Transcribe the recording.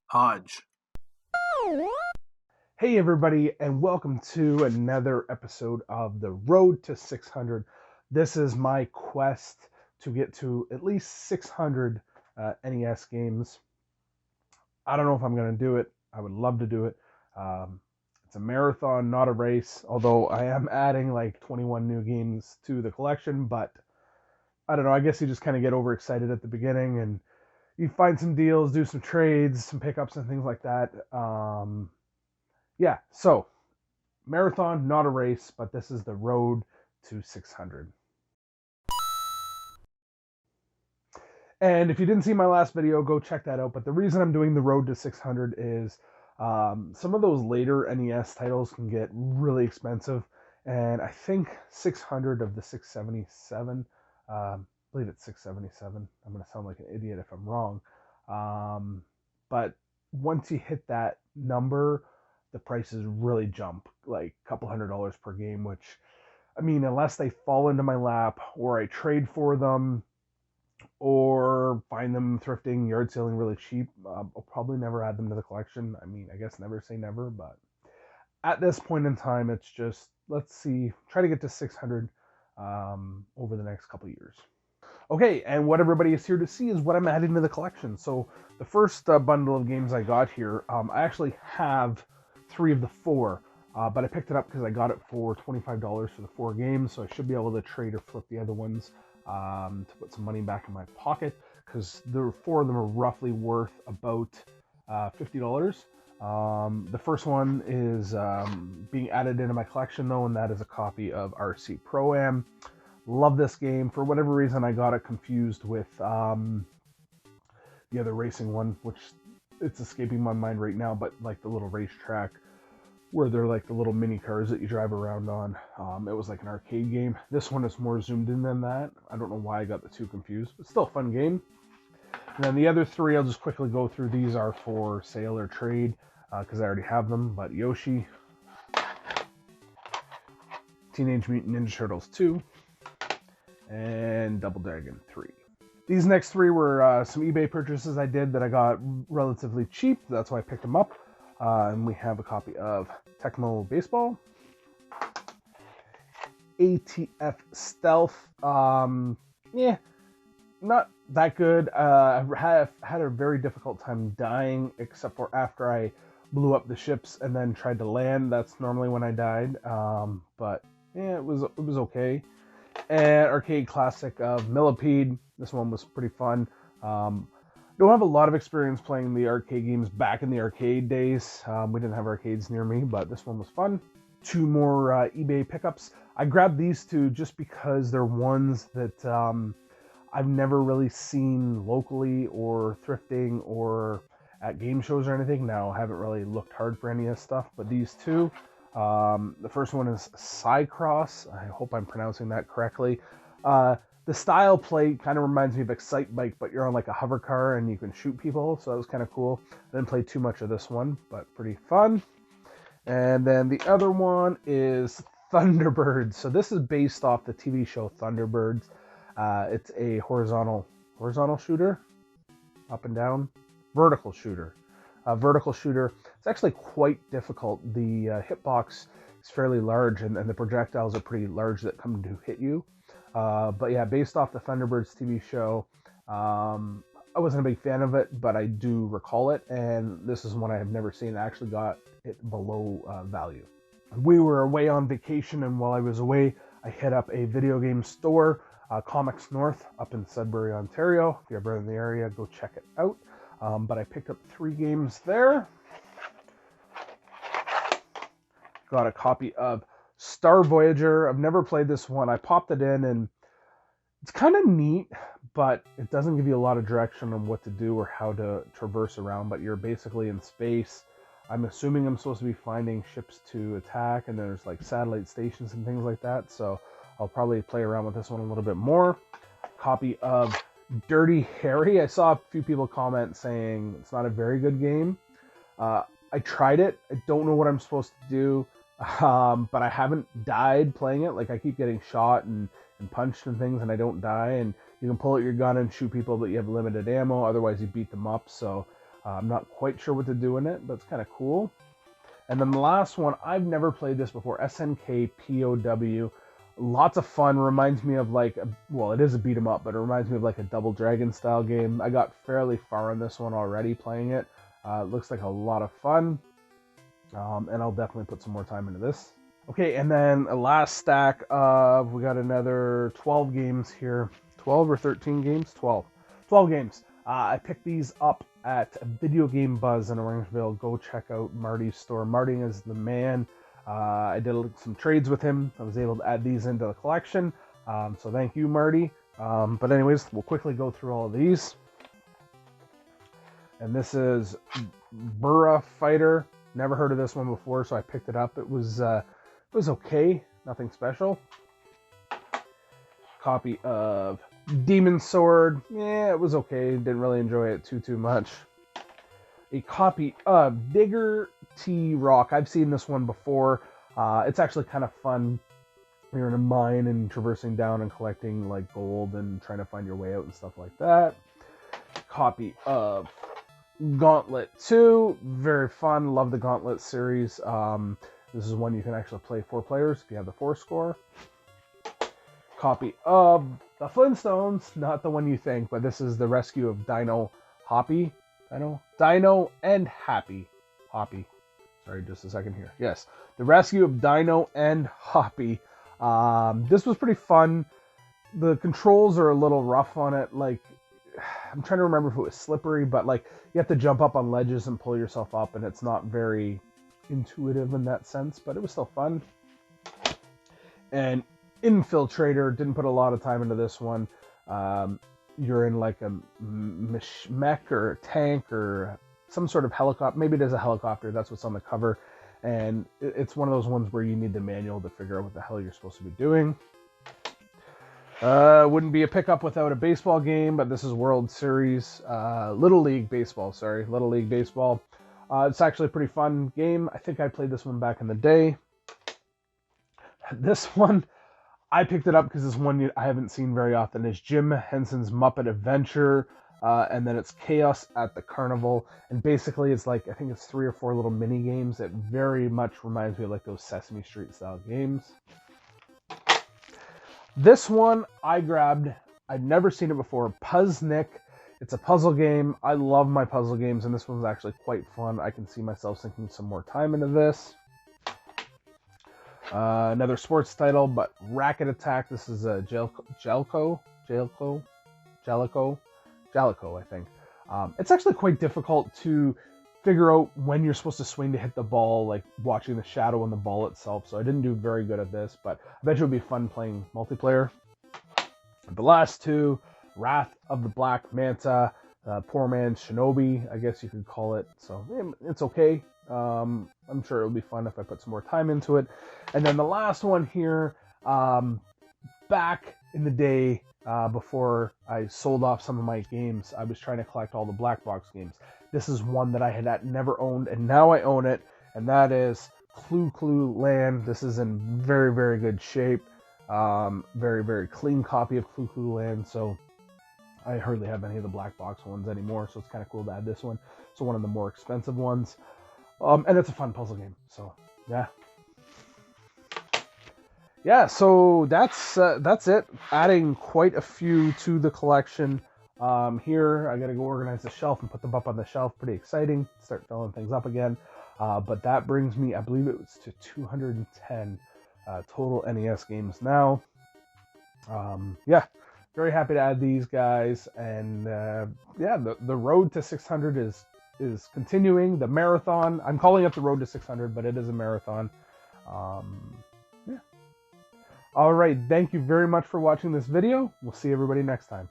Hodge. Hey everybody, and welcome to another episode of the Road to 600. This is my quest to get to at least 600 NES games. I don't know if I'm going to do it. I would love to do it. It's a marathon, not a race, although I am adding like 21 new games to the collection, but I don't know. I guess you just kind of get overexcited at the beginning and you find some deals, do some trades, some pickups, and things like that. Yeah, so marathon, not a race, but this is the road to 600. And if you didn't see my last video, go check that out. But the reason I'm doing the road to 600 is some of those later NES titles can get really expensive. And I think 600 of the 677, I believe it's 677. I'm going to sound like an idiot if I'm wrong. But once you hit that number, the prices really jump, like a couple $100 per game, which, I mean, unless they fall into my lap or I trade for them or find them thrifting, yard selling really cheap, I'll probably never add them to the collection. I mean, I guess never say never, but at this point in time, it's just, let's see, try to get to 600 over the next couple years. Okay, and what everybody is here to see is what I'm adding to the collection. So the first bundle of games I got here, I actually have 3 of the 4, but I picked it up because I got it for $25 for the 4 games, so I should be able to trade or flip the other ones to put some money back in my pocket, because the 4 of them are roughly worth about $50. The first one is being added into my collection, though, and that is a copy of RC Pro-Am. Love this game. For whatever reason, I got it confused with the other racing one, which it's escaping my mind right now, but like the little racetrack where they're like the little mini cars that you drive around on. It was like an arcade game. This one is more zoomed in than that. I don't know why I got the two confused, but still a fun game. And then the other 3, I'll just quickly go through. These are for sale or trade because I already have them, but Yoshi, Teenage Mutant Ninja Turtles 2, and Double Dragon 3. These next 3 were some eBay purchases I did that I got relatively cheap. That's why I picked them up. And we have a copy of Tecmo Baseball, ATF Stealth. Yeah, not that good. I have had a very difficult time dying, except for after I blew up the ships and then tried to land. That's normally when I died. But yeah, it was okay. And arcade classic of Millipede. This one was pretty fun. Don't have a lot of experience playing the arcade games back in the arcade days. We didn't have arcades near me, but this one was fun. 2 more eBay pickups. I grabbed these 2 just because they're ones that I've never really seen locally or thrifting or at game shows or anything. Now, I haven't really looked hard for any of this stuff, but these 2. The first one is Cycross. I hope I'm pronouncing that correctly. The style play kind of reminds me of Excite Bike, but you're on like a hover car and you can shoot people, so that was kind of cool. I didn't play too much of this one, but pretty fun. And then the other one is Thunderbirds. So this is based off the TV show Thunderbirds. It's a horizontal shooter, up and down, vertical shooter. Vertical shooter. It's actually quite difficult. The hitbox is fairly large, and the projectiles are pretty large that come to hit you. But yeah, based off the Thunderbirds TV show, I wasn't a big fan of it, but I do recall it, and this is one I have never seen. I actually got it below value. We were away on vacation, and while I was away, I hit up a video game store, Comics North, up in Sudbury, Ontario. If you're ever in the area, go check it out. But I picked up 3 games there. Got a copy of Star Voyager. I've never played this one. I popped it in, and it's kind of neat, but it doesn't give you a lot of direction on what to do or how to traverse around, but you're basically in space. I'm assuming I'm supposed to be finding ships to attack, and there's like satellite stations and things like that, so I'll probably play around with this one a little bit more. Copy of Dirty Harry. I saw a few people comment saying it's not a very good game. I tried it. I don't know what I'm supposed to do, but I haven't died playing it. Like, I keep getting shot and punched and things, and I don't die. And you can pull out your gun and shoot people, but you have limited ammo. Otherwise, you beat them up. So I'm not quite sure what to do in it, but it's kind of cool. And then the last one, I've never played this before, SNK POW. Lots of fun. Reminds me of like, well, it is a beat 'em up, but it reminds me of like a Double Dragon style game. I got fairly far in this one already playing it. It looks like a lot of fun. And I'll definitely put some more time into this. Okay, and then a last stack of, we got another 12 games here. 12 or 13 games? 12. 12 games. I picked these up at Video Game Buzz in Orangeville. Go check out Marty's store. Marty is the man. I did some trades with him. I was able to add these into the collection. So thank you, Marty. But anyways, we'll quickly go through all of these. And this is Burra Fighter. Never heard of this one before, so I picked it up. It was okay. Nothing special. Copy of Demon Sword. Yeah, it was okay. Didn't really enjoy it too much. A copy of Digger T Rock. I've seen this one before. It's actually kind of fun. You're in a mine and traversing down and collecting like gold and trying to find your way out and stuff like that. Copy of Gauntlet 2. Very fun. Love the Gauntlet series. This is one you can actually play 4 players if you have the 4 score. Copy of the Flintstones. Not the one you think, but this is the Rescue of Dino Hoppy. Dino and Happy. Hoppy. Sorry, just a second here. Yes, the Rescue of Dino and Hoppy. This was pretty fun. The controls are a little rough on it. Like, I'm trying to remember if it was slippery, but like you have to jump up on ledges and pull yourself up, and it's not very intuitive in that sense, but it was still fun. And Infiltrator, didn't put a lot of time into this one. You're in like a mech or a tank or some sort of helicopter. Maybe it is a helicopter. That's what's on the cover. And it's one of those ones where you need the manual to figure out what the hell you're supposed to be doing. Wouldn't be a pickup without a baseball game, but this is World Series. Little League Baseball, sorry. Little League Baseball. It's actually a pretty fun game. I think I played this one back in the day. This one, I picked it up because it's one I haven't seen very often. It's Jim Henson's Muppet Adventure, and then it's Chaos at the Carnival. And basically, it's like, I think it's 3 or 4 little mini games that very much reminds me of like those Sesame Street style games. This one I grabbed. I'd never seen it before. Puzznick. It's a puzzle game. I love my puzzle games, and this one's actually quite fun. I can see myself sinking some more time into this. Another sports title, but Racket Attack. This is a Jellico, I think. It's actually quite difficult to figure out when you're supposed to swing to hit the ball, like watching the shadow on the ball itself. So I didn't do very good at this, but I bet you it would be fun playing multiplayer. The last two, Wrath of the Black Manta, Poor Man's Shinobi, I guess you could call it. So it's okay. I'm sure it'll be fun if I put some more time into it. And then the last one here, back in the day, before I sold off some of my games, I was trying to collect all the black box games. This is one that I had never owned, and now I own it, and that is Clue Land. This is in very, very good shape. Very, very clean copy of Clue Land, so I hardly have any of the black box ones anymore, so it's kind of cool to add this one. So one of the more expensive ones. And it's a fun puzzle game, so yeah. Yeah, so that's it. Adding quite a few to the collection. Here, I gotta go organize the shelf and put them up on the shelf. Pretty exciting. Start filling things up again. But that brings me, I believe it was to 210 total NES games now. Yeah, very happy to add these guys. And yeah, the road to 600 is continuing. The marathon, I'm calling it the road to 600, but it is a marathon. Yeah. All right, thank you very much for watching this video. We'll see everybody next time.